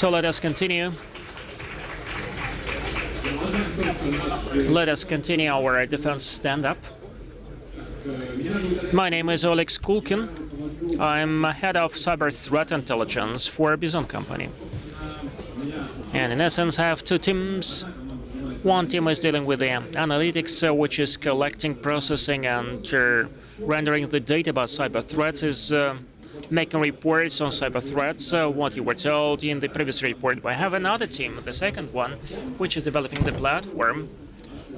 So let us continue. Let us continue our defense stand-up. My name is Oleg Skulkin. I'm head of cyber threat intelligence for Bizon company. And in essence, I have two teams. One team is dealing with the analytics, which is collecting, processing, and rendering the data about cyber threats, is making reports on cyber threats, what you were told in the previous report. I have another team, the second one, which is developing the platform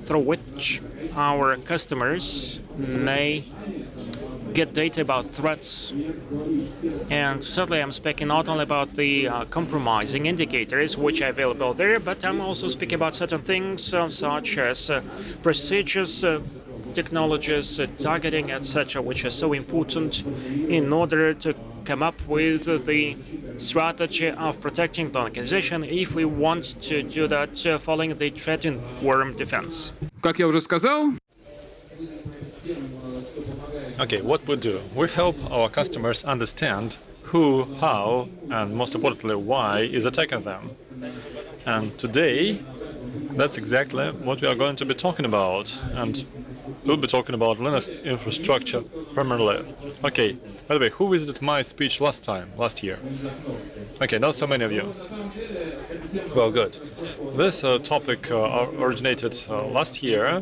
through which our customers may get data about threats. And certainly I'm speaking not only about the compromising indicators which are available there, but I'm also speaking about certain things such as procedures, technologies, targeting, etc., which are so important in order to come up with the strategy of protecting the organization if we want to do that following the threat-informed defense. Как я уже сказал, Okay, what we do? We help our customers understand who, how, and most importantly, why is attacking them. And today, that's exactly what we are going to be talking about. And we'll be talking about Linux infrastructure primarily. Okay, by the way, who visited my speech last year? Okay, not so many of you. Well, good. This topic originated last year.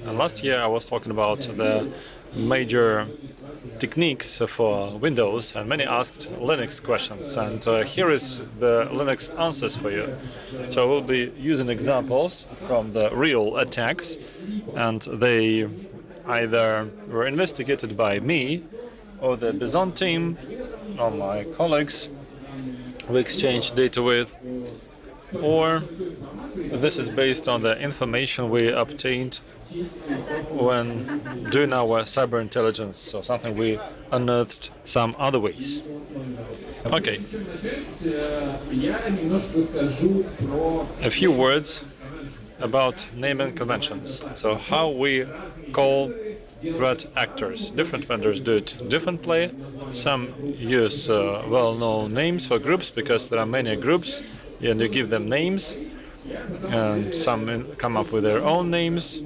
And last year I was talking about the major techniques for Windows, and many asked Linux questions, and here is the Linux answers for you. So we'll be using examples from the real attacks, and they either were investigated by me or the Bizon team or my colleagues we exchanged data with, or this is based on the information we obtained when doing our cyber intelligence, so something we unearthed some other ways. Okay. A few words about naming conventions. So how we call threat actors. Different vendors do it differently. Some use well-known names for groups because there are many groups and you give them names. And some come up with their own names.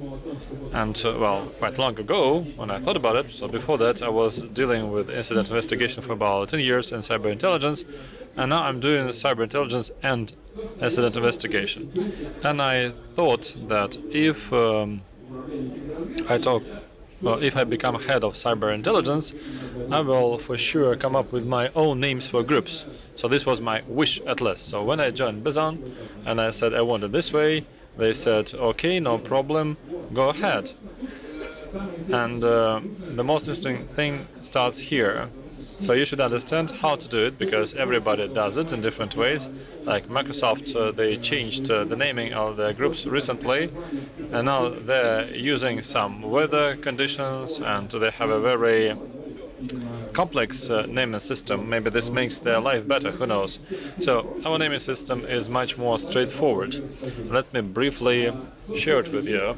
And well, quite long ago, when I thought about it, so before that I was dealing with incident investigation for about 10 years in cyber intelligence, and now I'm doing cyber intelligence and incident investigation. And I thought that if if I become head of cyber intelligence, I will for sure come up with my own names for groups. So this was my wish at least. So when I joined Bizon and I said I want it this way, they said, okay, no problem, go ahead. And the most interesting thing starts here. So you should understand how to do it, because everybody does it in different ways. Like Microsoft, they changed the naming of their groups recently, and now they're using some weather conditions, and they have a very complex naming system. Maybe this makes their life better, who knows. So our naming system is much more straightforward. Let me briefly share it with you.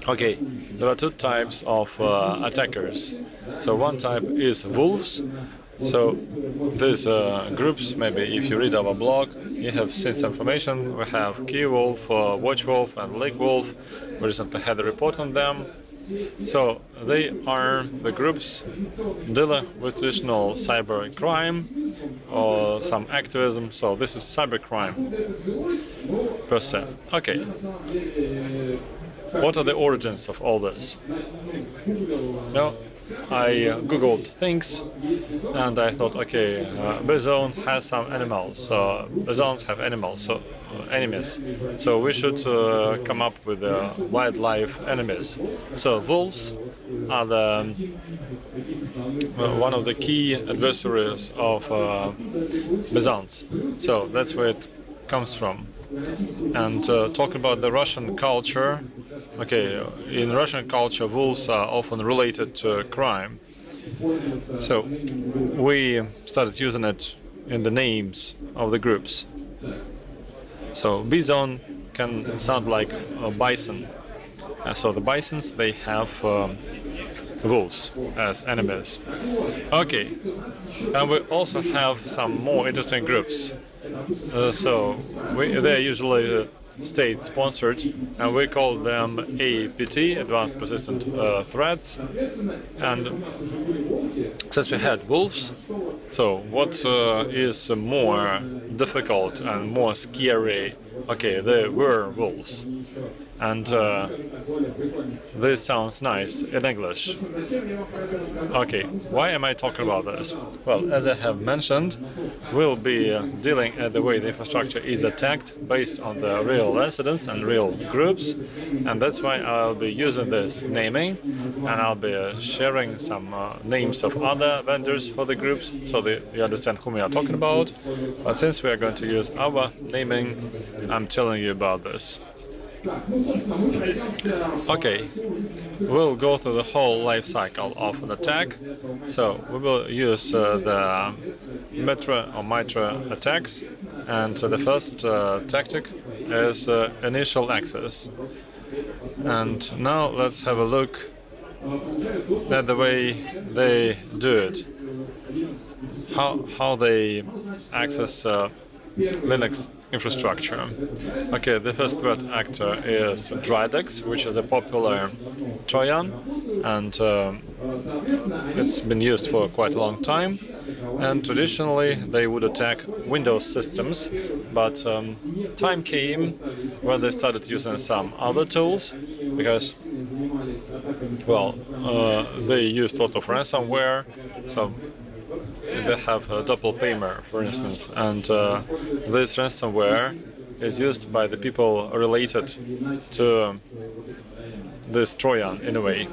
Okay, there are two types of attackers. So one type is wolves. So these groups, maybe if you read our blog, you have seen some information. We have Keywolf, Watchwolf, and Lakewolf. We recently had a report on them. So they are the groups dealing with traditional cyber crime or some activism. So this is cyber crime per se. Okay. What are the origins of all this? Well, I googled things and I thought, okay, Bizon has some animals. Bizons have animals, so enemies. So we should come up with wildlife enemies. So wolves are one of the key adversaries of Bizons. So that's where it comes from. And talk about the Russian culture. Okay, in Russian culture, wolves are often related to crime. So we started using it in the names of the groups. So Bizon can sound like a bison. So the bisons, they have wolves as enemies. Okay, and we also have some more interesting groups. They're usually state-sponsored, and we call them APT, Advanced Persistent Threats. And since we had wolves, so what is more difficult and more scary? Okay, they were wolves, and this sounds nice in English. Okay, why am I talking about this? Well, as I have mentioned, we'll be dealing at the way the infrastructure is attacked based on the real incidents and real groups, and that's why I'll be using this naming, and I'll be sharing some names of other vendors for the groups so that you understand whom we are talking about. But since we are going to use our naming, I'm telling you about this. Okay, we'll go through the whole life cycle of an attack. So we will use the Mitra or Mitra attacks, and the first tactic is initial access. And now let's have a look at the way they do it, how they access Linux infrastructure. Okay, the first threat actor is Dridex, which is a popular Trojan, and it's been used for quite a long time. And traditionally, they would attack Windows systems, but time came when they started using some other tools, because, well, they used a lot of ransomware, so they have a doppelpaymer, for instance, and this ransomware is used by the people related to this Trojan in a way.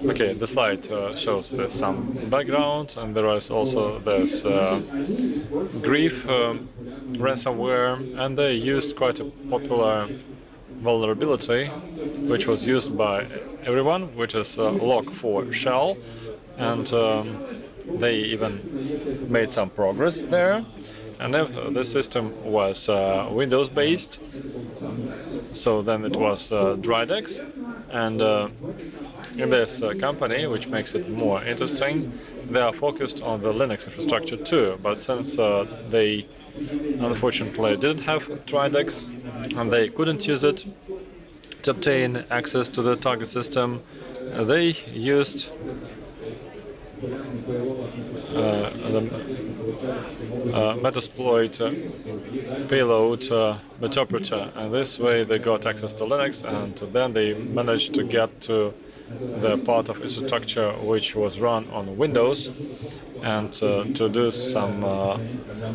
Okay, the slide shows there's some background, and there is also this Grief ransomware, and they used quite a popular vulnerability, which was used by everyone, which is Log4Shell, and they even made some progress there. And if the system was Windows-based, so then it was Dridex. And in this company, which makes it more interesting, they are focused on the Linux infrastructure too. But since they unfortunately didn't have Dridex and they couldn't use it to obtain access to the target system, they used Metasploit payload Meterpreter, and this way they got access to Linux, and then they managed to get to the part of infrastructure which was run on Windows, and to do some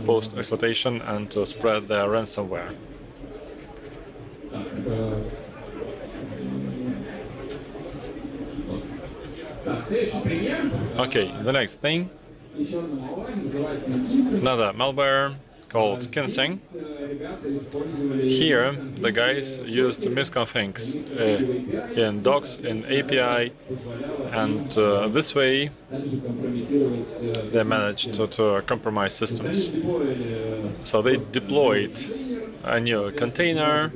post-exploitation and to spread their ransomware. Okay, the next thing, another malware called Kinsing. Here, the guys used misconfigs in docs, in API, and this way they managed to compromise systems. So they deployed a new container,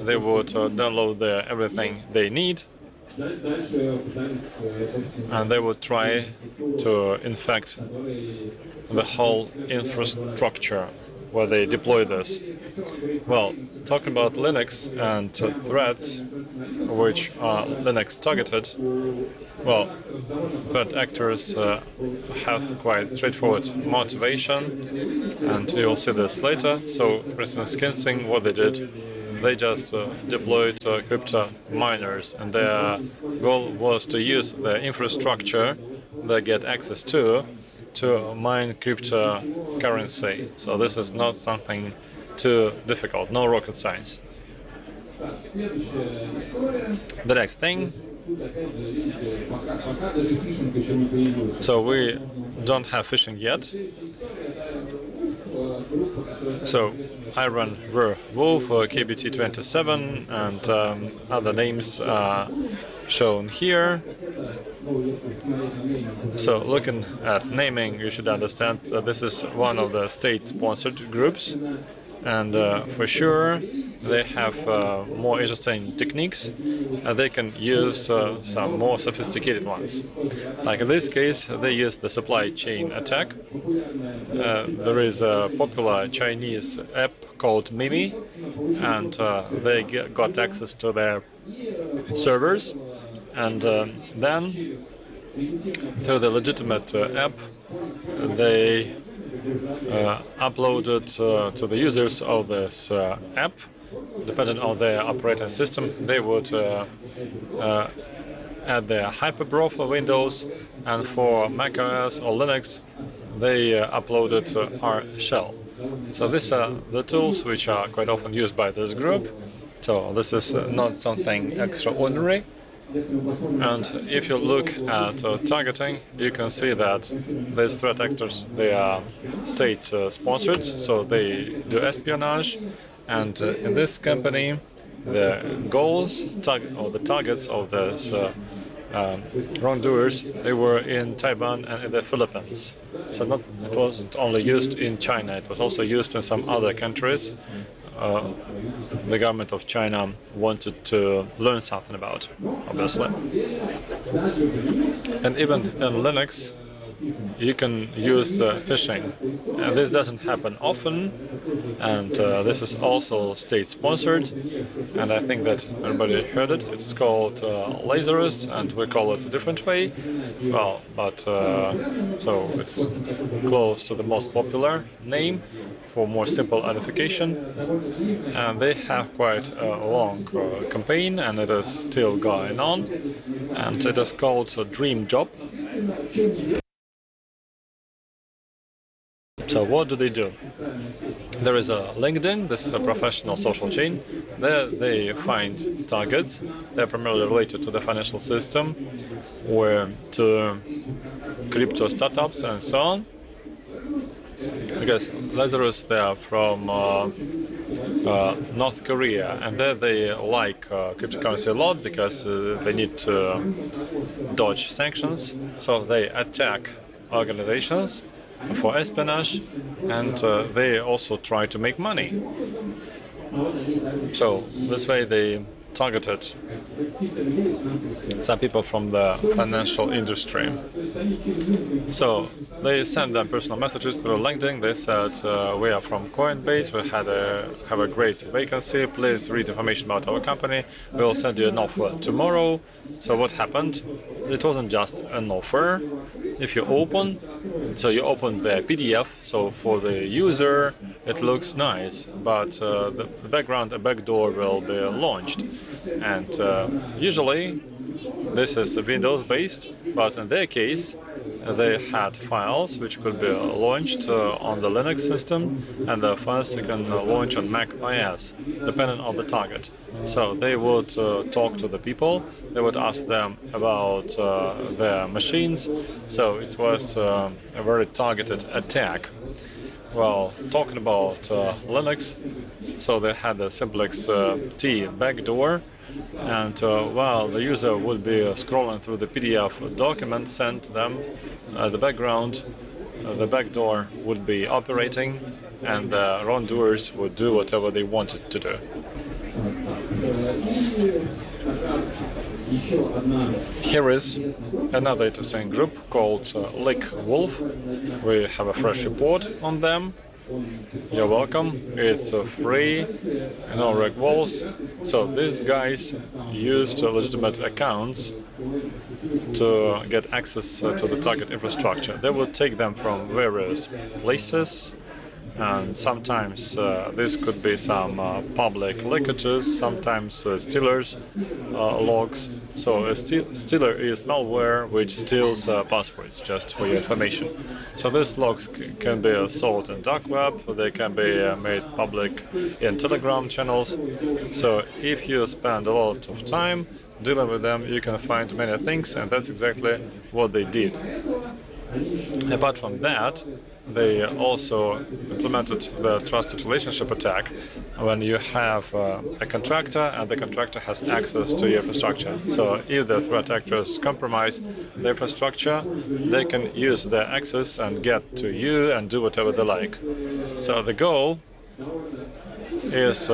they would download everything they need, and they would try to infect the whole infrastructure where they deploy this. Well, talking about Linux and threats which are Linux targeted, well, threat actors have quite straightforward motivation, and you'll see this later. So, for instance, Kinsing, what they did, they just deployed crypto miners, and their goal was to use the infrastructure they get access to mine cryptocurrency. So this is not something too difficult, no rocket science. The next thing. So we don't have phishing yet. So I run Wolf, KBT27, and other names are shown here. So looking at naming, you should understand that this is one of the state-sponsored groups, and for sure they have more interesting techniques, and they can use some more sophisticated ones. Like in this case, they use the supply chain attack. There is a popular Chinese app called Mimi, and they got access to their servers, and then through the legitimate app, they uploaded to the users of this app, depending on their operating system, they would add their hyperbro for Windows, and for macOS or Linux, they uploaded R shell. So these are the tools which are quite often used by this group. So this is not something extraordinary. And if you look at targeting, you can see that these threat actors, they are state sponsored, so they do espionage. And in this company, the goals or the targets of these wrongdoers, they were in Taiwan and in the Philippines. So it wasn't only used in China, it was also used in some other countries. The government of China wanted to learn something about, obviously. And even in Linux, you can use phishing. And this doesn't happen often, and this is also state-sponsored. And I think that everybody heard it. It's called Lazarus, and we call it a different way. Well, but so it's close to the most popular name for more simple identification. And they have quite a long campaign, and it is still going on. And it is called Dream Job. So what do they do? There is a LinkedIn, this is a professional social chain. There they find targets. They're primarily related to the financial system or to crypto startups and so on. Because Lazarus, they are from North Korea, and there they like cryptocurrency a lot because they need to dodge sanctions. So they attack organizations for espionage, and they also try to make money. So this way they targeted some people from the financial industry. So they sent them personal messages through LinkedIn. They said, we are from Coinbase, we have a great vacancy, please read information about our company, we'll send you an offer tomorrow. So what happened? It wasn't just an offer. If you open the PDF, so for the user it looks nice, but the background, a backdoor will be launched. And usually this is Windows based, but in their case they had files which could be launched on the Linux system, and the files you can launch on Mac OS, depending on the target. So they would talk to the people, they would ask them about their machines, so it was a very targeted attack. Well, talking about Linux, so they had the Simplex T backdoor, and while the user would be scrolling through the PDF document sent to them, the background, the backdoor would be operating, and the wrongdoers would do whatever they wanted to do. Here is another interesting group called Lick Wolf. We have a fresh report on them. You're welcome. It's free, no reg walls. So these guys used legitimate accounts to get access to the target infrastructure. They would take them from various places, and sometimes this could be some public leakages, sometimes stealers logs. So a stealer is malware which steals passwords, just for your information. So these logs can be sold in dark web, they can be made public in Telegram channels. So if you spend a lot of time dealing with them, you can find many things, and that's exactly what they did. Apart from that, they also implemented the trusted relationship attack when you have a contractor and the contractor has access to your infrastructure. So if the threat actors compromise the infrastructure, they can use their access and get to you and do whatever they like. So the goal is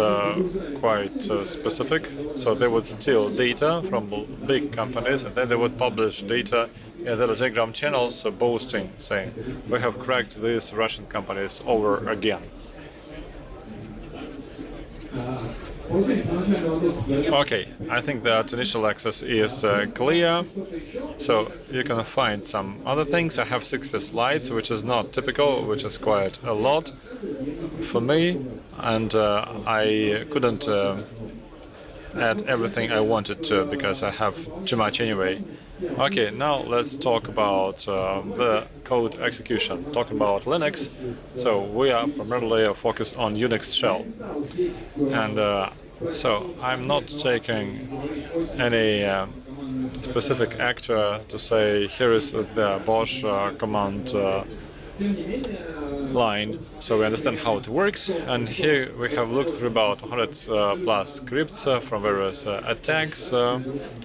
quite specific. So they would steal data from big companies, and then they would publish data in the Telegram channels, boasting, saying, "We have cracked these Russian companies over again." Okay, I think that initial access is clear. So you can find some other things. I have 60 slides, which is not typical, which is quite a lot for me, and I couldn't add everything I wanted to because I have too much anyway. Okay, now let's talk about the code execution. Talking about Linux, so we are primarily focused on Unix shell, and so I'm not taking any specific actor to say here is the Bosch command line, so we understand how it works. And here we have looked through about 100 plus scripts from various attacks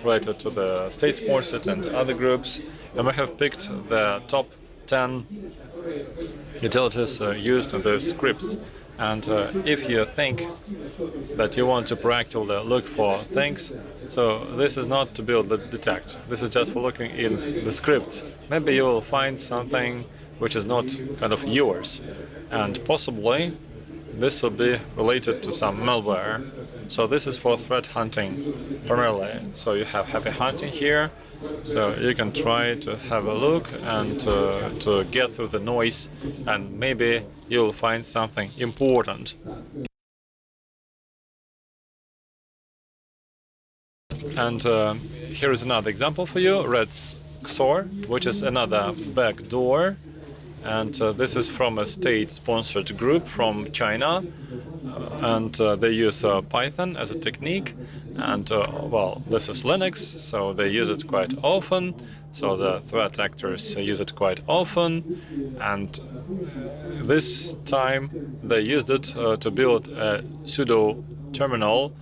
related to the state sponsored and other groups, and we have picked the top 10 utilities used in these scripts. And if you think that you want to proactively look for things, so this is not to build the detect, this is just for looking in the script. Maybe you will find something which is not kind of yours, and possibly this will be related to some malware. So this is for threat hunting primarily. So you have happy hunting here, so you can try to have a look and to get through the noise, and maybe you'll find something important. And here is another example for you, Red XOR, which is another backdoor. And this is from a state-sponsored group from China, and they use Python as a technique. And well, this is Linux, so they use it quite often. So the threat actors use it quite often, and this time they used it to build a pseudo terminal,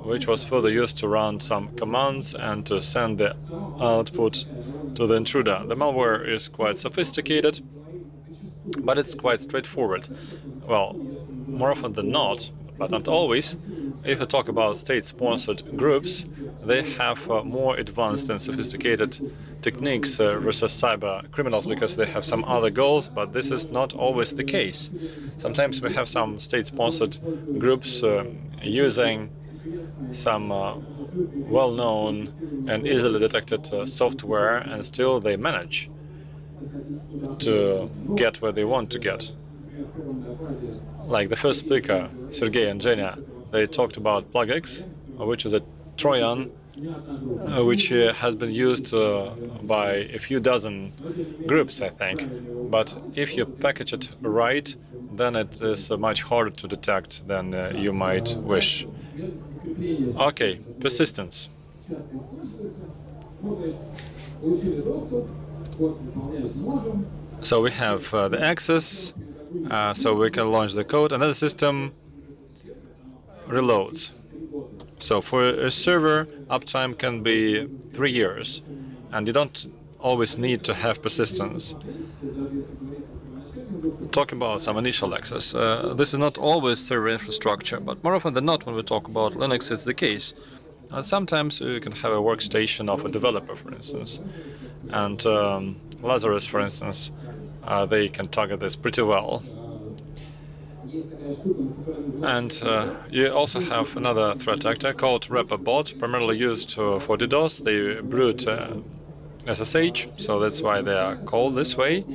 which was further used to run some commands and to send the output to the intruder. The malware is quite sophisticated, but it's quite straightforward. Well, more often than not, but not always, if you talk about state-sponsored groups, they have more advanced and sophisticated techniques versus cyber criminals because they have some other goals, but this is not always the case. Sometimes we have some state-sponsored groups using some well-known and easily detected software, and still they manage to get where they want to get. Like the first speaker, Sergey and Zhenya, they talked about PlugX, which is a Trojan, which has been used by a few dozen groups, I think. But if you package it right, then it is much harder to detect than you might wish. Okay, persistence. So we have the access, so we can launch the code, and then the system reloads. So for a server, uptime can be 3 years, and you don't always need to have persistence. Talking about some initial access, this is not always server infrastructure, but more often than not when we talk about Linux, it's the case. And sometimes you can have a workstation of a developer, for instance. And Lazarus, for instance, they can target this pretty well. And you also have another threat actor called RepaBot, primarily used for DDoS. They brute SSH, so that's why they are called this way.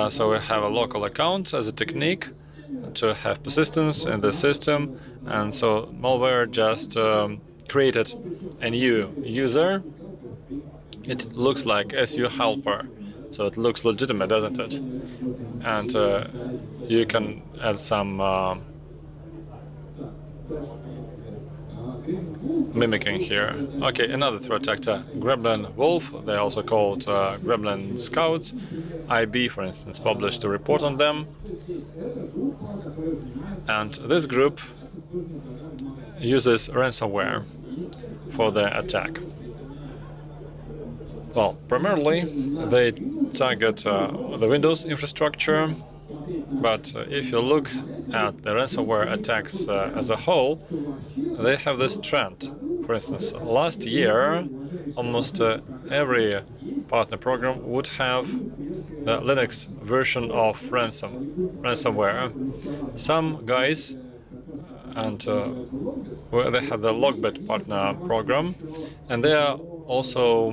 So we have a local account as a technique to have persistence in the system, and so malware just created a new user. It looks like SU helper, so it looks legitimate, doesn't it? And you can add some mimicking here. Okay, another threat actor, Gremlin Wolf. They're also called Gremlin Scouts. IB, for instance, published a report on them. And this group uses ransomware for their attack. Well, primarily they target the Windows infrastructure, But if you look at the ransomware attacks as a whole, they have this trend. For instance, last year, almost every partner program would have the Linux version of ransomware. Some guys and where they have the Logbit partner program, and they are also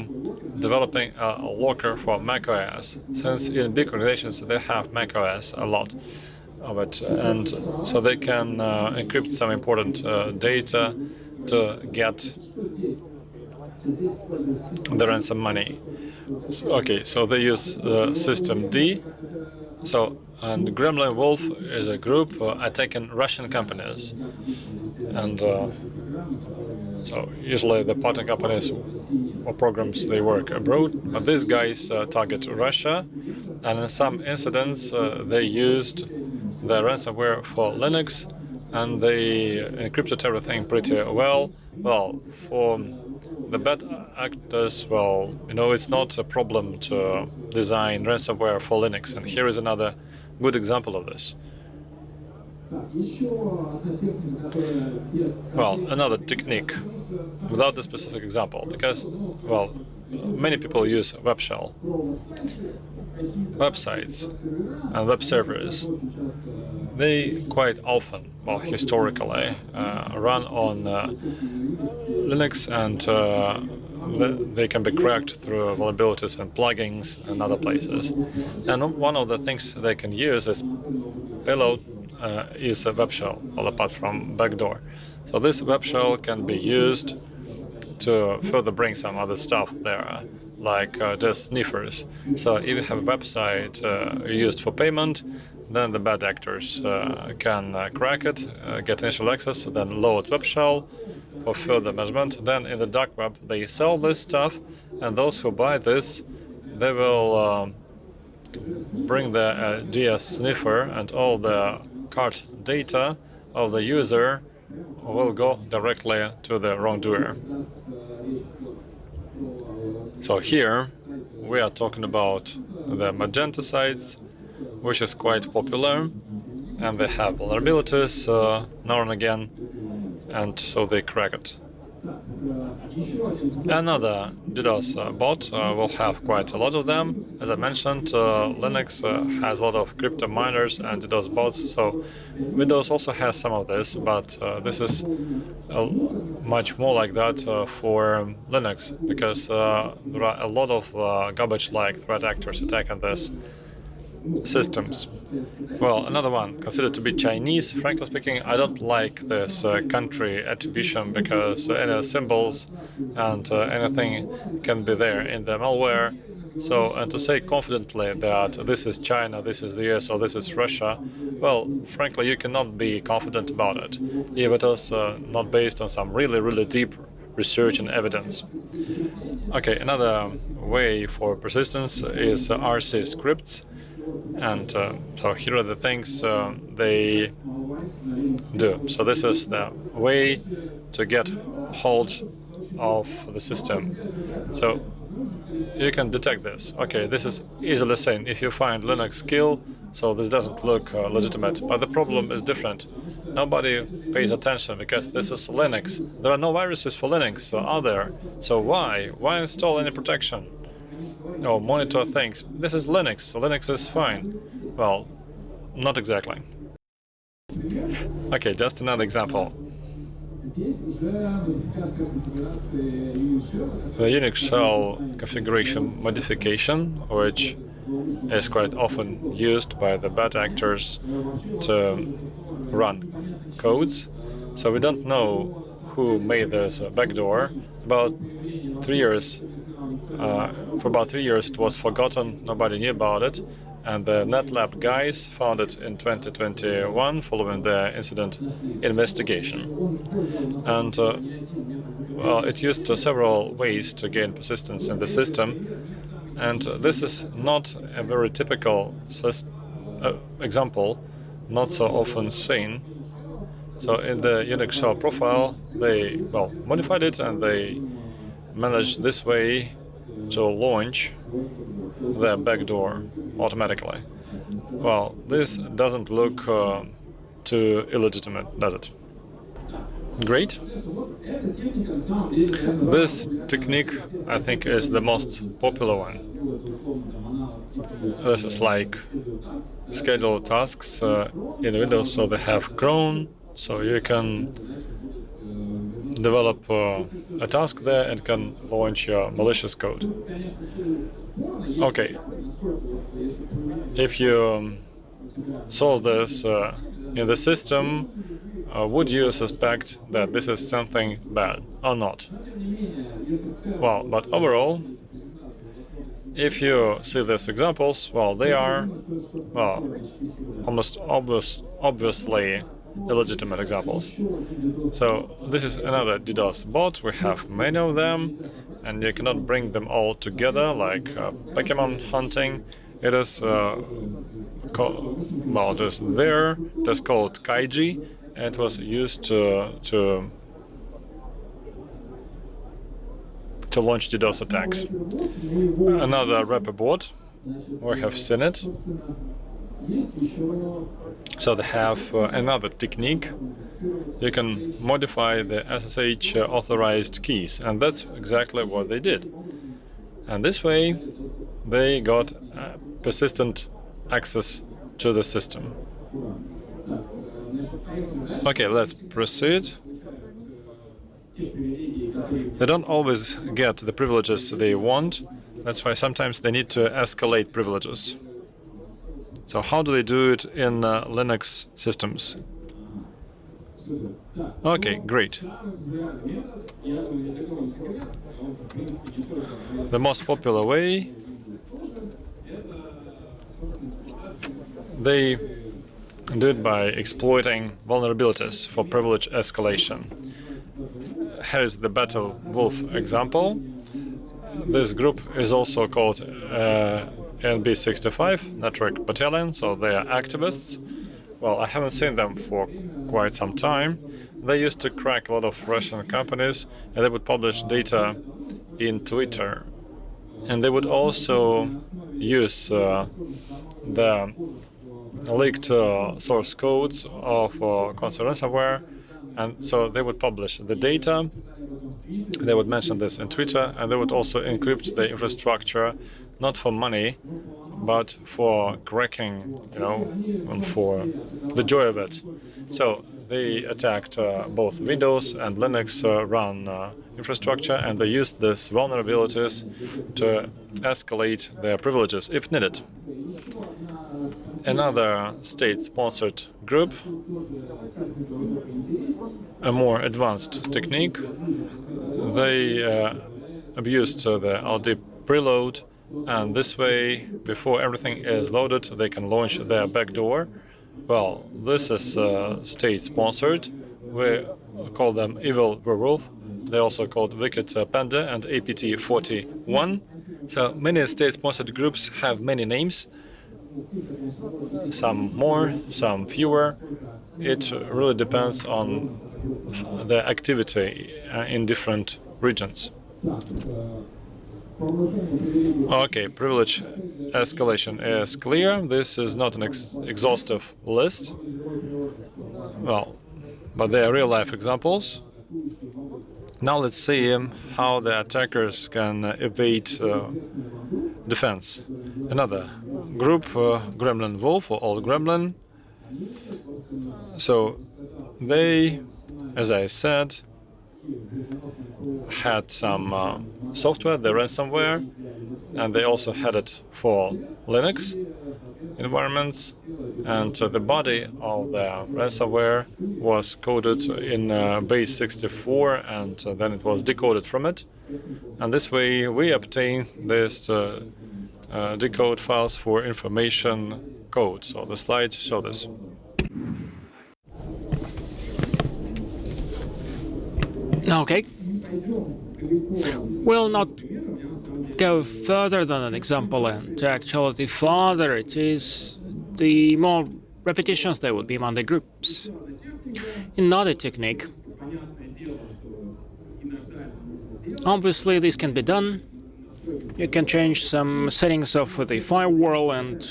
developing a locker for macOS. Since in big organizations they have macOS a lot of it, and so they can encrypt some important data to get the ransom money. Okay, so they use System D. So, and Gremlin Wolf is a group attacking Russian companies, and so usually the partner companies or programs they work abroad, but these guys target Russia, and in some incidents they used the ransomware for Linux, and they encrypted everything pretty well. Well, for the bad actors, well, it's not a problem to design ransomware for Linux, and here is another good example of this. Well, another technique, without the specific example, because, well, many people use web shell. Websites and web servers, they quite often, well, historically, run on Linux, and they can be cracked through vulnerabilities and plugins and other places. And one of the things they can use is payload is a web shell, all apart from backdoor. So this web shell can be used to further bring some other stuff there, like just sniffers. So if you have a website used for payment, then the bad actors can crack it, get initial access, then load web shell for further measurement. Then in the dark web, they sell this stuff, and those who buy this, they will bring the DS sniffer, and all the card data of the user will go directly to the wrongdoer. So here we are talking about the Magenta sites, which is quite popular, and they have vulnerabilities now and again, and so they crack it. Another DDoS bot will have quite a lot of them. As I mentioned, Linux has a lot of crypto miners and DDoS bots, so Windows also has some of this, but this is much more like that for Linux, because there are a lot of garbage-like threat actors attacking this systems. Well, another one, considered to be Chinese. Frankly speaking, I don't like this country attribution, because any symbols and anything can be there in the malware. So, and to say confidently that this is China, this is the US, or this is Russia, well, frankly, you cannot be confident about it if it is not based on some really deep research and evidence. Okay, another way for persistence is RC scripts. And so here are the things they do. So this is the way to get hold of the system. So you can detect this. Okay, this is easily seen. If you find Linux kill, so this doesn't look legitimate. But the problem is different. Nobody pays attention because this is Linux. There are no viruses for Linux, are there? So why install any protection? Or monitor things. This is Linux. Linux is fine. Well, not exactly. Okay, just another example. The Unix shell configuration modification, which is quite often used by the bad actors to run codes. So we don't know who made this backdoor. About 3 years. For about 3 years it was forgotten, nobody knew about it, and the NetLab guys found it in 2021 following the incident investigation. And well, it used several ways to gain persistence in the system, and this is not a very typical example, not so often seen. So in the Unix shell profile, they modified it, and they managed this way to launch the backdoor automatically. Well, this doesn't look too illegitimate, does it? Great. This technique, I think, is the most popular one. This is like schedule tasks in Windows, so they have cron, so you can develop a task there and can launch your malicious code. Okay. If you solve this in the system, would you suspect that this is something bad or not? Well, but overall, if you see these examples, well, they are, well, almost obviously illegitimate examples. So this is another DDoS bot. We have many of them, and you cannot bring them all together like Pokemon hunting. It is well, it is there. It is called Kaiji. It was used to launch DDoS attacks. Another Rapper bot. We have seen it. So they have another technique. You can modify the SSH authorized keys, and that's exactly what they did. And this way, they got persistent access to the system. Okay, let's proceed. They don't always get the privileges they want. That's why sometimes they need to escalate privileges. So how do they do it in Linux systems? Okay, great. The most popular way, they do it by exploiting vulnerabilities for privilege escalation. Here is the Battle Wolf example. This group is also called NB65, Network Battalion, so they are activists. Well, I haven't seen them for quite some time. They used to crack a lot of Russian companies, and they would publish data in Twitter. And they would also use the leaked source codes of console ransomware, and so they would publish the data. They would mention this in Twitter, and they would also encrypt the infrastructure, not for money, but for cracking, and for the joy of it. So they attacked both Windows and Linux run infrastructure, and they used these vulnerabilities to escalate their privileges if needed. Another state-sponsored group, a more advanced technique, they abused the LD preload, and this way, before everything is loaded, they can launch their backdoor. Well, this is state-sponsored. We call them Evil Werewolf. They're also called Wicked Panda and APT41. So many state-sponsored groups have many names. Some more, some fewer. It really depends on the activity in different regions. Okay, privilege escalation is clear. This is not an exhaustive list. Well, but they are real-life examples. Now let's see how the attackers can evade defense. Another group, Gremlin Wolf or Old Gremlin. So they, as I said, had some software, the ransomware, and they also had it for Linux environments. And the body of the ransomware was coded in base64, and then it was decoded from it. And this way we obtain this decode files for information code. So the slides show this. Okay. We'll not go further than an example, and actually further it is, the more repetitions there would be among the groups. Another technique. Obviously this can be done. You can change some settings of the firewall and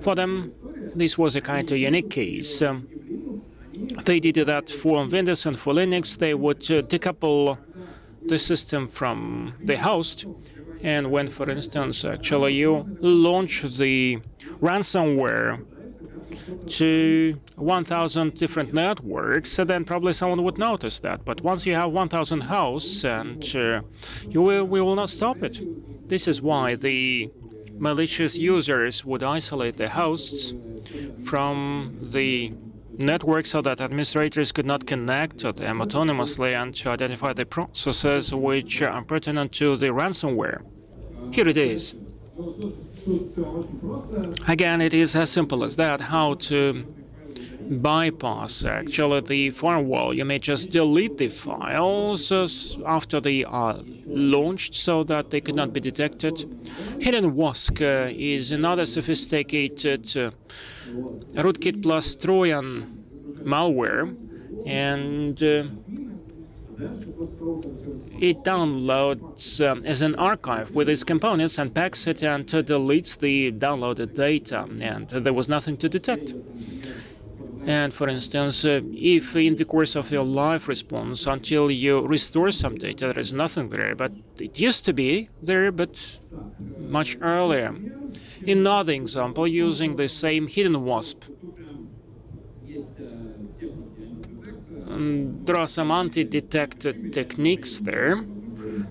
For them, this was a kind of unique case. They did that for Windows and for Linux. They would decouple the system from the host. And when, for instance, actually you launch the ransomware to 1,000 different networks, then probably someone would notice that. But once you have 1,000 hosts, and we will not stop it. This is why the malicious users would isolate the hosts from the network so that administrators could not connect to them autonomously and to identify the processes which are pertinent to the ransomware. Here it is. Again, it is as simple as that, how to bypass actually the firewall. You may just delete the files after they are launched so that they could not be detected. HiddenWask is another sophisticated rootkit plus Trojan malware, and it downloads as an archive with its components, unpacks it, and deletes the downloaded data, and there was nothing to detect. And for instance, if in the course of your live response, until you restore some data, there is nothing there, but it used to be there, but much earlier. Another example using the same HiddenWasp. There are some anti-detect techniques there,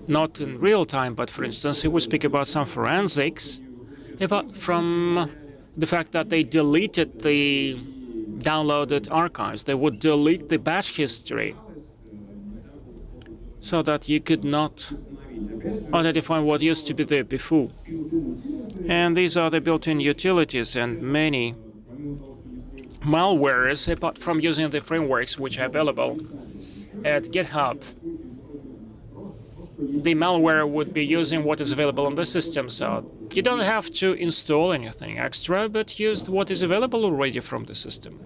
not in real time, but for instance, if we speak about some forensics, apart from the fact that they deleted the downloaded archives, they would delete the batch history so that you could not identify what used to be there before. And these are the built-in utilities, and many malwares, apart from using the frameworks which are available at GitHub, the malware would be using what is available on the system. So you don't have to install anything extra, but use what is available already from the system.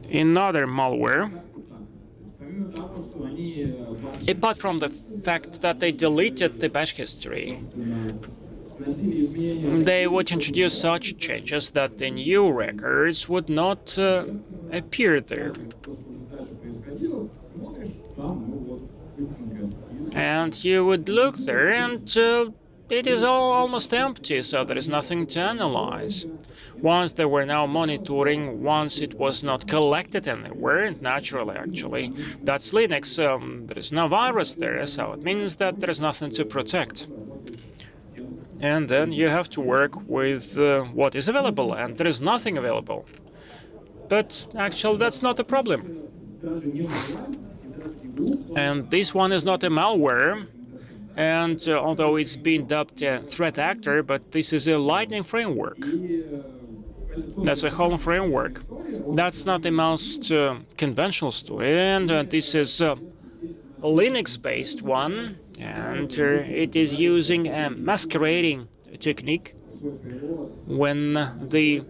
Another malware, apart from the fact that they deleted the batch history, they would introduce such changes that the new records would not appear there. And you would look there, and it is all almost empty, so there is nothing to analyze. Once they were now monitoring, once it was not collected anywhere, and naturally, actually, that's Linux, there is no virus there, so it means that there is nothing to protect. And then you have to work with what is available, and there is nothing available. But actually, that's not a problem. And this one is not a malware, and although it's been dubbed a threat actor, but this is a Lightning framework. That's a Helm framework. That's not the most conventional story, and this is a Linux-based one, and it is using a masquerading technique when the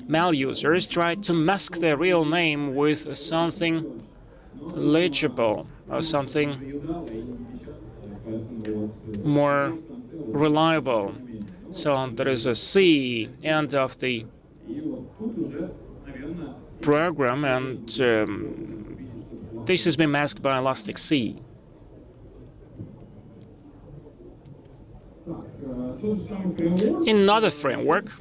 malusers try to mask their real name with something legible or something more reliable. So there is a C end of the program, and this has been masked by Elastic-C. Another framework,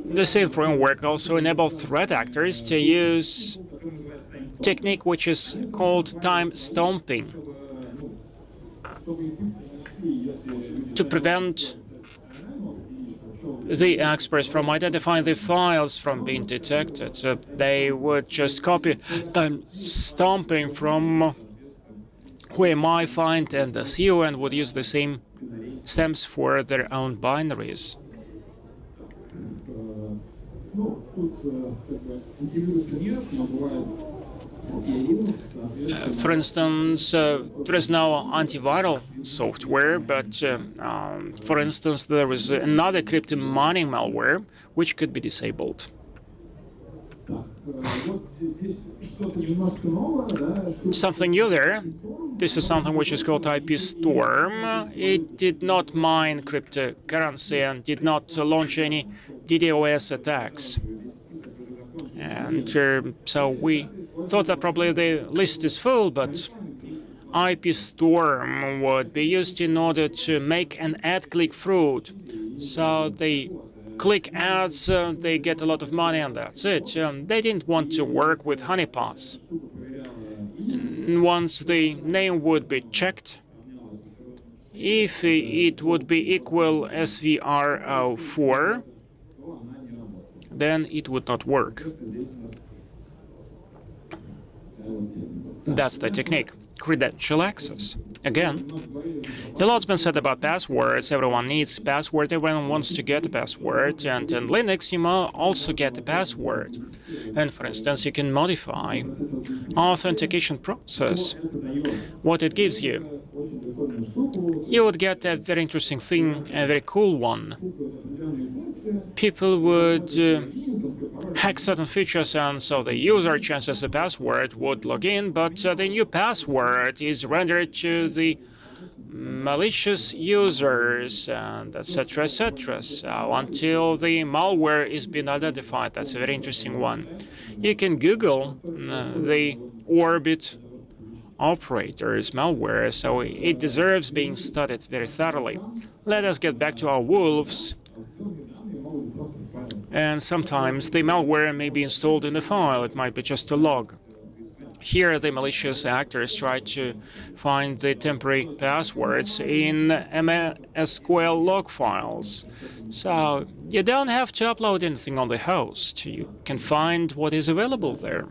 the same framework also enables threat actors to use technique which is called time stomping to prevent the experts from identifying the files from being detected. So they would just copy time stomping from whoami find and SU and would use the same stems for their own binaries. For instance, there is no antiviral software, but for instance, there is another crypto mining malware which could be disabled. Something new there. This is something which is called IP Storm. It did not mine cryptocurrency and did not launch any DDoS attacks. And so we thought that probably the list is full, but IP Storm would be used in order to make an ad click-through. So they click ads, they get a lot of money, and that's it. They didn't want to work with honeypots. And once the name would be checked, if it would be equal SVR04, then it would not work. That's the technique. Credential access. Again, a lot's been said about passwords. Everyone needs a password. Everyone wants to get a password. And in Linux, you might also get a password. And for instance, you can modify authentication process. What it gives you. You would get a very interesting thing, a very cool one. People would hack certain features, and so the user changes a password would log in, but the new password is rendered to the malicious users, and etc., etc. So until the malware is being identified, that's a very interesting one. You can Google the Orbit operators malware, so it deserves being studied very thoroughly. Let us get back to our wolves. And sometimes the malware may be installed in the file. It might be just a log. Here, the malicious actors try to find the temporary passwords in MySQL log files. So you don't have to upload anything on the host. You can find what is available there.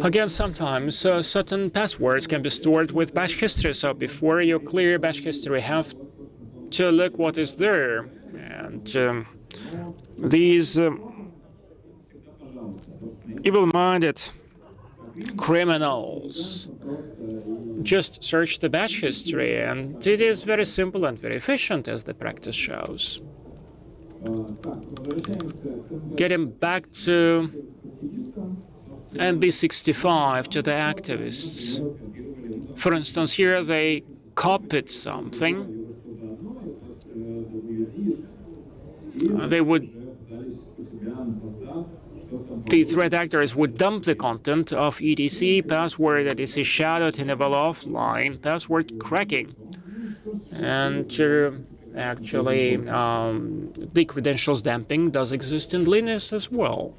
Again, sometimes certain passwords can be stored with bash history. So before you clear bash history, have to look what is there. And these evil-minded criminals just search the bash history, and it is very simple and very efficient, as the practice shows. Getting back to MB65, to the activists. For instance, here they copied something. The threat actors would dump the content of EDC, password EDC shadowed, enable offline, password cracking. And actually, the credentials dumping does exist in Linux as well.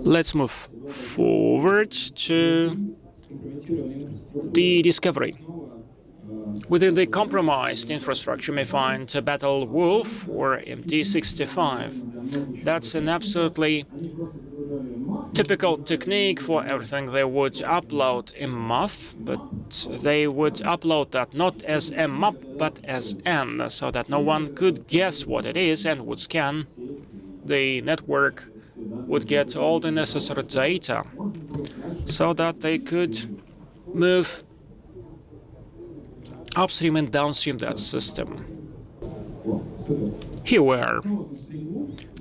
Let's move forward to the discovery. Within the compromised infrastructure, you may find Battle Wolf or MD65. That's an absolutely typical technique for everything. They would upload a MUF, but they would upload that not as a MUP, but as N, so that no one could guess what it is and would scan. The network would get all the necessary data so that they could move upstream and downstream that system. Here we are.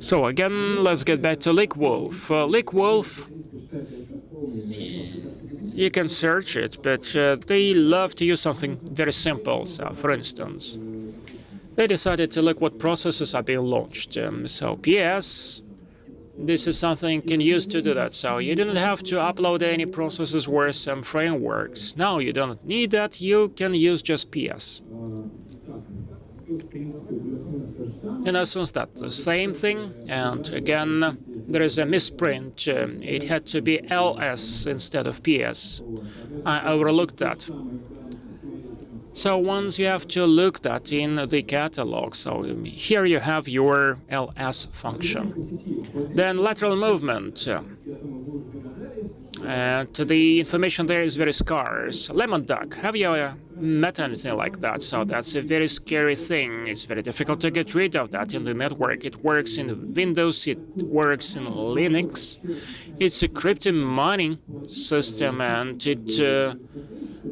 So again, let's get back to LeakWolf. LeakWolf, you can search it, but they love to use something very simple. So, for instance, they decided to look what processes are being launched. So PS, this is something you can use to do that. So you didn't have to upload any processes or some frameworks. Now you don't need that. You can use just PS. In essence, that's the same thing. And again, there is a misprint. It had to be LS instead of PS. I overlooked that. So once you have to look that in the catalog, so here you have your ls function. Then lateral movement. And the information there is very scarce. Lemon duck, have you met anything like that? So that's a very scary thing. It's very difficult to get rid of that in the network. It works in Windows, it works in Linux. It's a crypto mining system, and it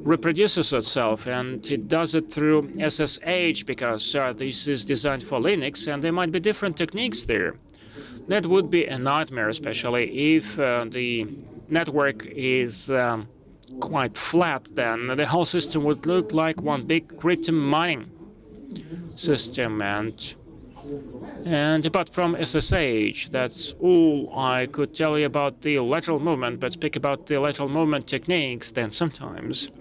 reproduces itself, and it does it through SSH because this is designed for Linux, and there might be different techniques there. That would be a nightmare, especially if the network is quite flat. Then the whole system would look like one big crypto mining system. And apart from SSH, that's all I could tell you about the lateral movement. But speak about the lateral movement techniques, then sometimes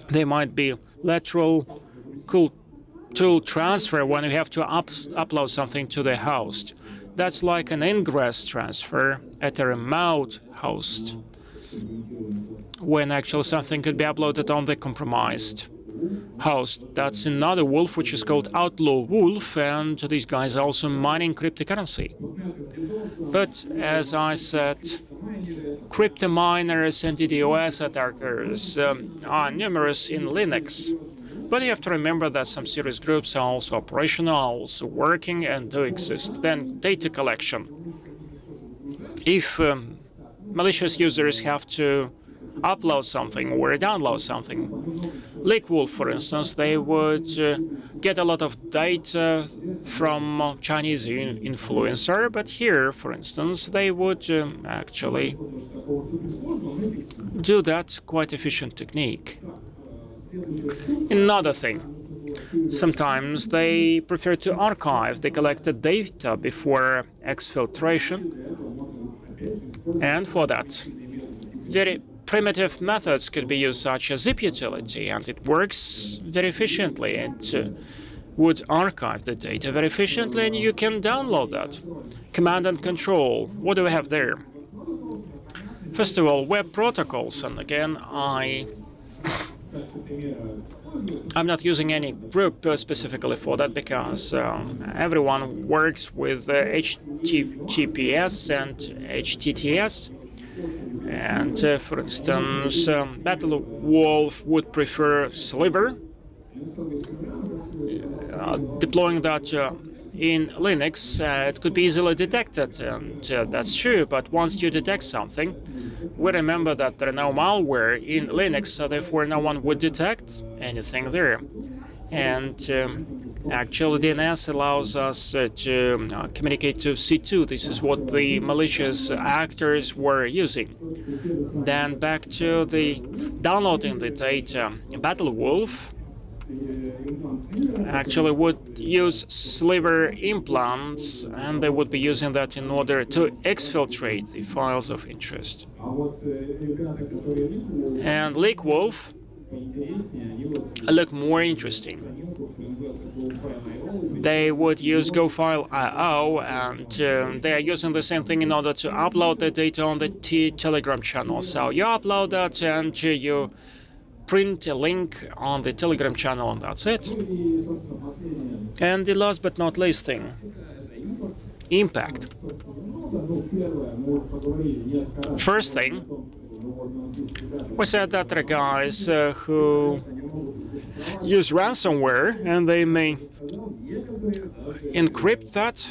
there might be lateral tool transfer when you have to upload something to the host. That's like an ingress transfer at a remote host, when actually something could be uploaded on the compromised host. That's another wolf, which is called Outlaw Wolf, and these guys are also mining cryptocurrency. But as I said, crypto miners and DDoS attackers are numerous in Linux. But you have to remember that some serious groups are also operational, also working, and do exist. Then data collection. If malicious users have to upload something or download something, LeakWolf, for instance, they would get a lot of data from Chinese influencer, but here, for instance, they would actually do that quite efficient technique. Another thing, sometimes they prefer to archive the collected data before exfiltration, and for that, very primitive methods could be used, such as zip utility, and it works very efficiently. It would archive the data very efficiently, and you can download that. Command and control, what do we have there? First of all, web protocols, and again, I'm not using any group specifically for that, because everyone works with HTTPS and HTTS. And for instance, BattleWolf would prefer Sliver, deploying that in Linux. It could be easily detected, and that's true. But once you detect something, we remember that there are no malware in Linux, so therefore no one would detect anything there. And actually, DNS allows us to communicate to C2. This is what the malicious actors were using. Then back to the downloading the data. BattleWolf actually would use Sliver implants, and they would be using that in order to exfiltrate the files of interest. And LeakWolf look more interesting. They would use GoFile.io, and they are using the same thing in order to upload the data on the Telegram channel. So you upload that, and you print a link on the Telegram channel, and that's it. And the last but not least thing, impact. First thing, we said that there are guys who use ransomware, and they may encrypt that,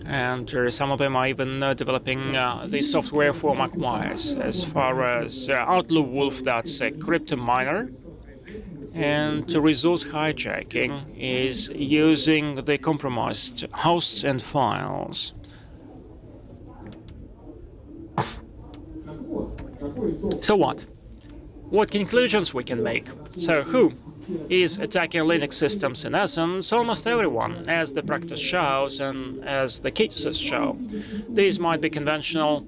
and some of them are even developing the software for macOS. As far as Outlaw Wolf, that's a crypto miner, and resource hijacking is using the compromised hosts and files. So what? What conclusions we can make? So who is attacking Linux systems? In essence, almost everyone, as the practice shows and as the cases show. These might be conventional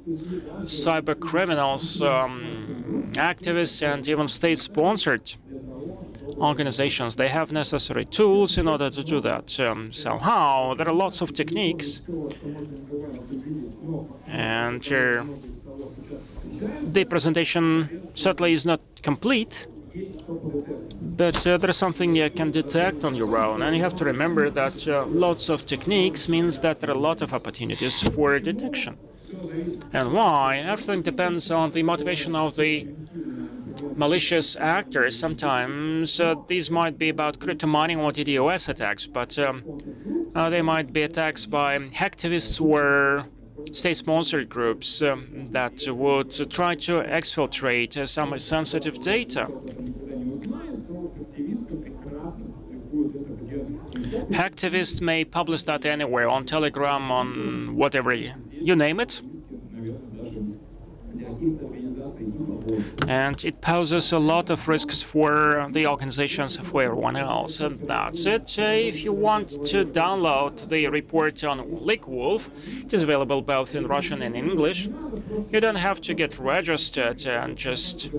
cyber criminals, activists, and even state-sponsored organizations. They have necessary tools in order to do that. So how? There are lots of techniques, and the presentation certainly is not complete, but there's something you can detect on your own. And you have to remember that lots of techniques means that there are a lot of opportunities for detection. And why? Everything depends on the motivation of the malicious actors. Sometimes these might be about crypto mining or DDoS attacks, but they might be attacks by hacktivists or state-sponsored groups that would try to exfiltrate some sensitive data. Hacktivists may publish that anywhere, on Telegram, on whatever, you name it. And it poses a lot of risks for the organizations, for everyone else. And that's it. If you want to download the report on LeakWolf, it is available both in Russian and English. You don't have to get registered, and just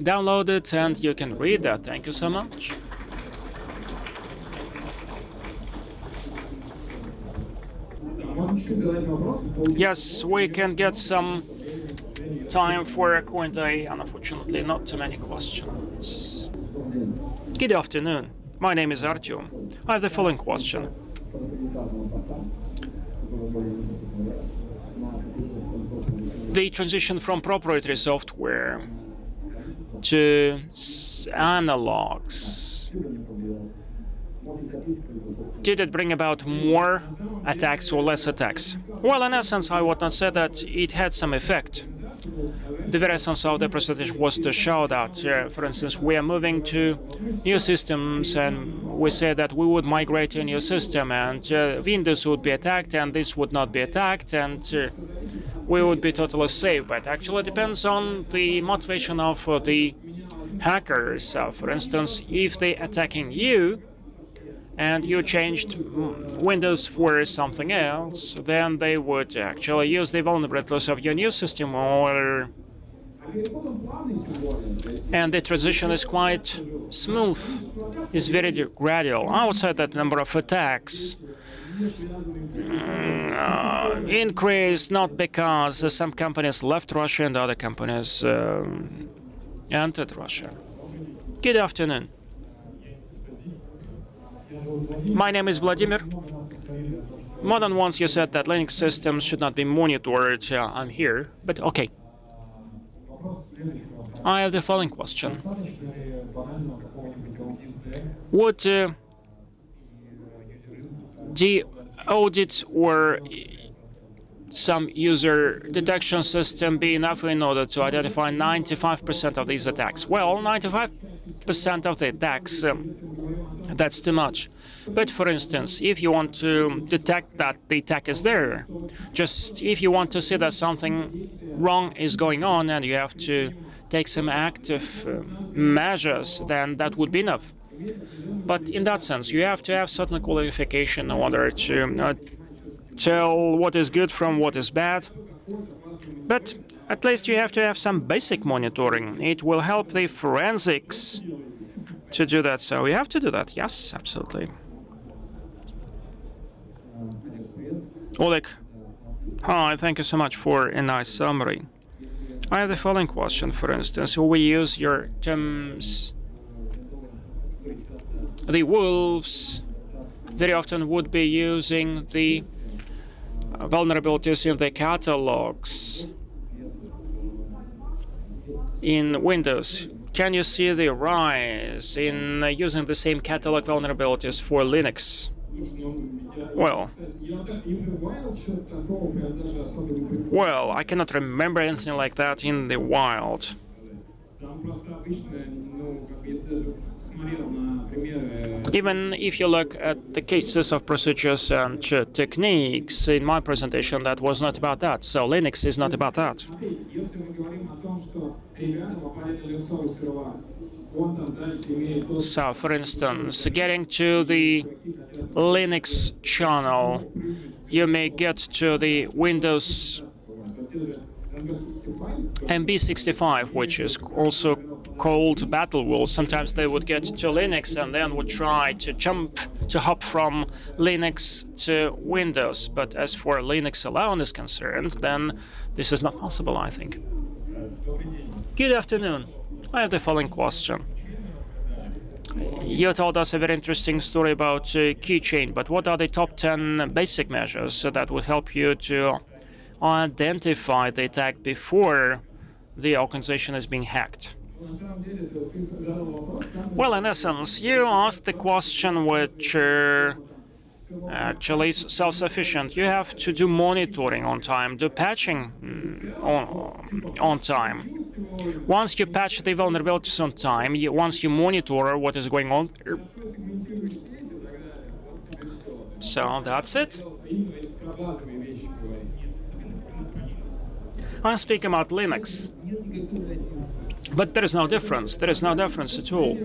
download it and you can read that. Thank you so much. Yes, we can get some time for a Q&A. Unfortunately, not too many questions. Good afternoon. My name is Artyom. I have the following question. The transition from proprietary software to analogs, did it bring about more attacks or less attacks? Well, in essence, I would not say that it had some effect. The very essence of the presentation was to show that, for instance, we are moving to new systems, and we say that we would migrate to a new system, and Windows would be attacked, and this would not be attacked, and we would be totally safe. But actually, it depends on the motivation of the hackers. For instance, if they're attacking you, and you changed Windows for something else, then they would actually use the vulnerabilities of your new system, and the transition is quite smooth. It's very gradual. I would say that the number of attacks increased not because some companies left Russia and other companies entered Russia. Good afternoon. My name is Vladimir. More than once you said that Linux systems should not be monitored. I'm here, but okay. I have the following question. Would the audit or some user detection system be enough in order to identify 95% of these attacks? Well, 95% of the attacks, that's too much. But for instance, if you want to detect that the attack is there, just if you want to see that something wrong is going on and you have to take some active measures, then that would be enough. But in that sense, you have to have certain qualification in order to tell what is good from what is bad. But at least you have to have some basic monitoring. It will help the forensics to do that. So we have to do that. Yes, absolutely. Oleg, hi, thank you so much for a nice summary. I have the following question, for instance. We use your terms. The wolves very often would be using the vulnerabilities in the catalogs in Windows. Can you see the rise in using the same catalog vulnerabilities for Linux? Well, I cannot remember anything like that in the wild. Even if you look at the cases of procedures and techniques in my presentation, that was not about that. So Linux is not about that. So, for instance, getting to the Linux channel, you may get to the Windows MB65, which is also called Battlewolf. Sometimes they would get to Linux and then would try to hop from Linux to Windows. But as for Linux alone is concerned, then this is not possible, I think. Good afternoon. I have the following question. You told us a very interesting story about keychain, but what are the top 10 basic measures that would help you to identify the attack before the organization is being hacked? Well, in essence, you asked the question which actually self-sufficient. You have to do monitoring on time, do patching on time. Once you patch the vulnerabilities on time, once you monitor what is going on, so that's it. I'm speaking about Linux, but there is no difference. There is no difference at all.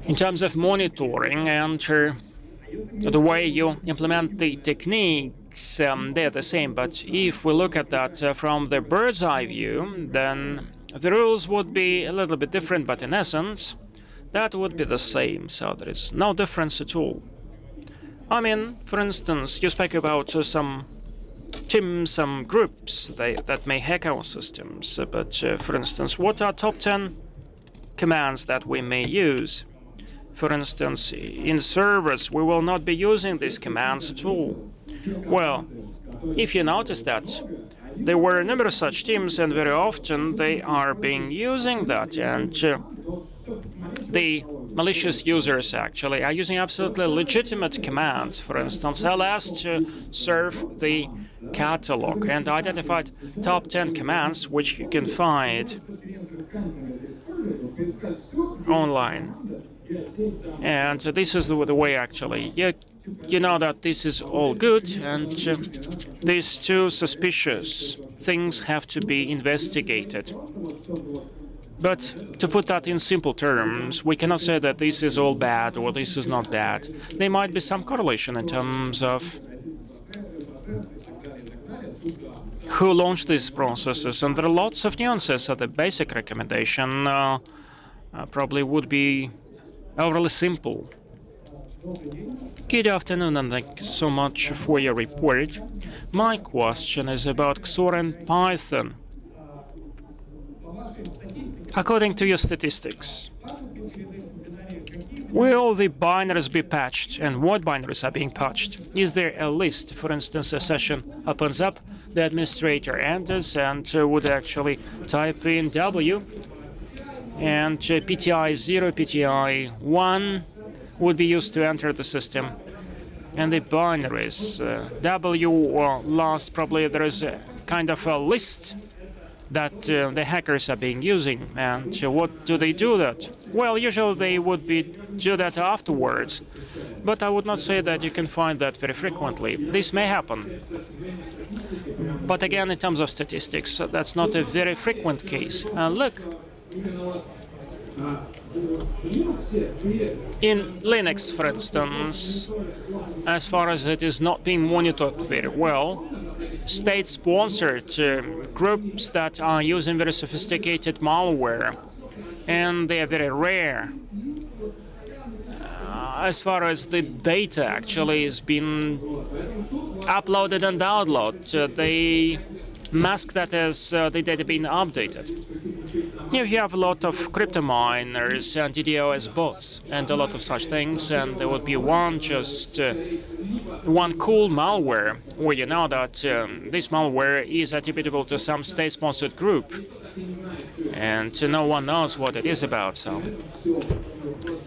In terms of monitoring and the way you implement the techniques, they're the same. But if we look at that from the bird's eye view, then the rules would be a little bit different, but in essence, that would be the same. So there is no difference at all. I mean, for instance, you spoke about some teams, some groups that may hack our systems. But for instance, what are top 10 commands that we may use? For instance, in servers, we will not be using these commands at all. Well, if you notice that, there were numerous such teams, and very often they are being using that, and the malicious users actually are using absolutely legitimate commands. For instance, ls to serve the catalog, and identified top 10 commands which you can find online. And this is the way actually. You know that this is all good, and these two suspicious things have to be investigated. But to put that in simple terms, we cannot say that this is all bad or this is not bad. There might be some correlation in terms of who launched these processes, and there are lots of nuances. So the basic recommendation probably would be overly simple. Good afternoon, and thank you so much for your report. My question is about XOR and Python. According to your statistics, will the binaries be patched, and what binaries are being patched? Is there a list? For instance, a session opens up, the administrator enters and would actually type in W, and PTI 0, PTI 1 would be used to enter the system. And the binaries, W or last, probably there is a kind of a list that the hackers are being using. And what do they do that? Well, usually they would do that afterwards. But I would not say that you can find that very frequently. This may happen. But again, in terms of statistics, that's not a very frequent case. Look. In Linux, for instance, as far as it is not being monitored very well, state-sponsored groups that are using very sophisticated malware, and they are very rare. As far as the data actually is being uploaded and downloaded, they mask that as the data being updated. Here you have a lot of crypto miners and DDoS bots and a lot of such things, and there would be one cool malware where you know that this malware is attributable to some state-sponsored group, and no one knows what it is about. So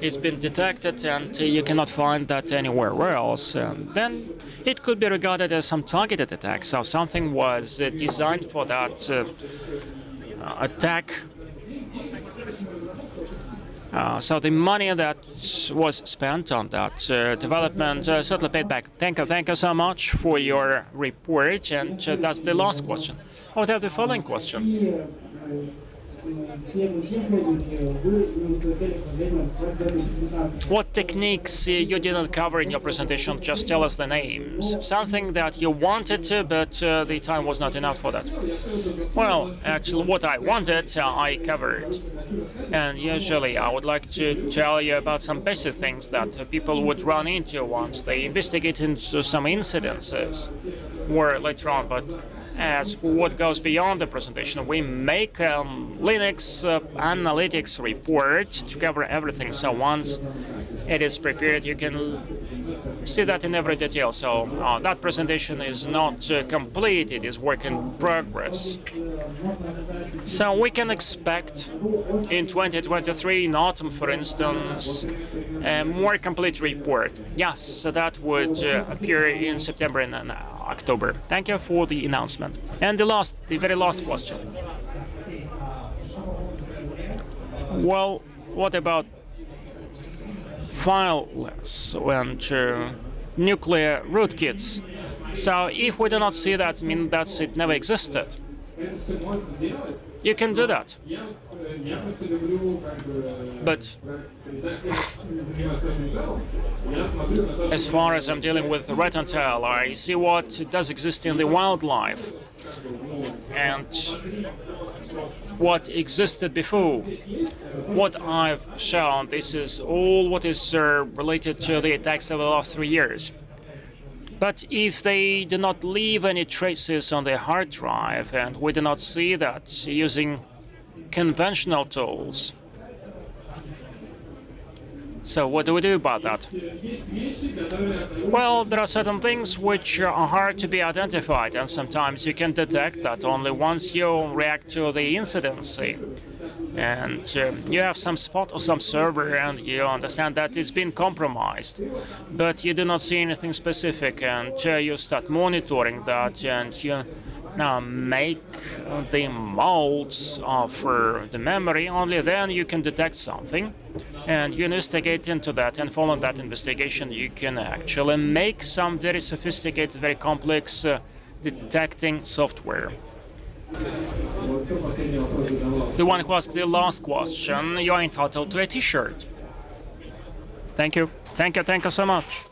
it's been detected, and you cannot find that anywhere else. Then it could be regarded as some targeted attack. So something was designed for that attack. So the money that was spent on that development certainly paid back. Thank you so much for your report. And that's the last question. I would have the following question. What techniques you didn't cover in your presentation? Just tell us the names. Something that you wanted to, but the time was not enough for that. Well, actually, what I wanted, I covered. And usually, I would like to tell you about some basic things that people would run into once they investigate into some incidences, or later on. But as for what goes beyond the presentation, we make a Linux analytics report to cover everything. So once it is prepared, you can see that in every detail. So that presentation is not complete, it is work in progress. So we can expect in 2023, in autumn, for instance, a more complete report. Yes, so that would appear in September and October. Thank you for the announcement. And the very last question. Well, what about fileless and nuclear rootkits? So if we do not see that, I mean that it never existed. You can do that. But as far as I'm dealing with rat and tail, I see what does exist in the wildlife and what existed before. What I've shown, this is all what is related to the attacks of the last 3 years. But if they do not leave any traces on the hard drive, and we do not see that using conventional tools, so what do we do about that? Well, there are certain things which are hard to be identified, and sometimes you can detect that only once you react to the incidency. And you have some spot or some server and you understand that it's been compromised, but you do not see anything specific, and you start monitoring that, and you now make the molds of the memory. Only then you can detect something, and you investigate into that, and following that investigation you can actually make some very sophisticated, very complex detecting software. The one who asked the last question, you are entitled to a T-shirt. Thank you. Thank you so much.